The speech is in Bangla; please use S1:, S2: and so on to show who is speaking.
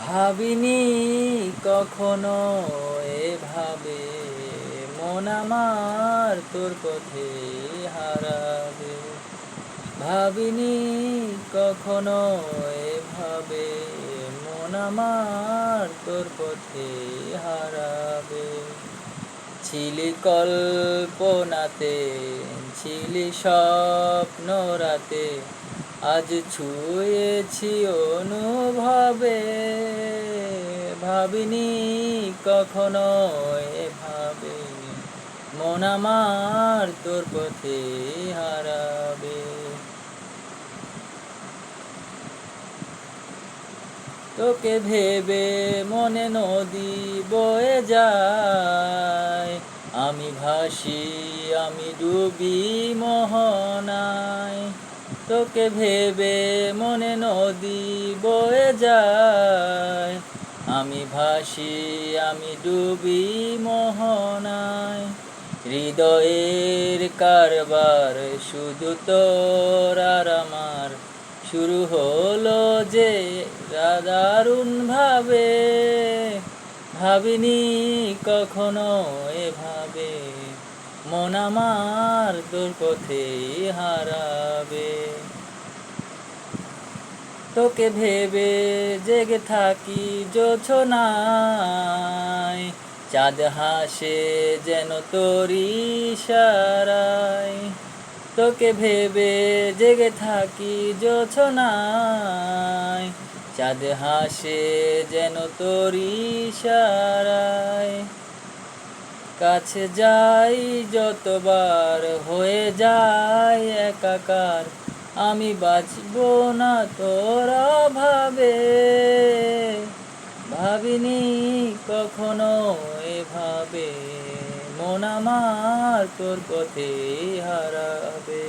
S1: ভাবিনি কখনো এভাবে মন আমার তোর পথে হারাবে। ভাবিনি কখনো এভাবে মন আমার তোর পথে হারাবে। ছিলি কল্পনাতে, ছিলি স্বপ্ন রাতে, আজ ছুঁয়েছি অনুভবে। ভাবিনি কখনো এভাবে মন আমার তোর পথে হারাবে। তোকে ভেবে মনে নদী বয়ে যায়, আমি ভাসি আমি ডুবি মোহনায়। তোকে ভেবে মনে নদী বয়ে যায়, আমি ভাসি আমি ডুবি মোহনায়। হৃদয়ের কারবার শুধু তোর আর আমার, শুরু হলো যে দারুণ ভাবে। ভাবিনি কখনো এভাবে মন আমার তোর পথে হারাবে। তোকে ভেবে জেগে থাকি জোছনায়, চাঁদ হাসে যেন তোরি ইশারায়। তোকে ভেবে জেগে থাকি জোছনায়, চাঁদ হাসে যেন তোরি ইশারায়। কাছে যাই যতবার হয়ে যায় একাকার, আমি বাঁচব না তোর অভাবে। ভাবিনি কখনো এভাবে মন আমার তোর পথে হারাবে।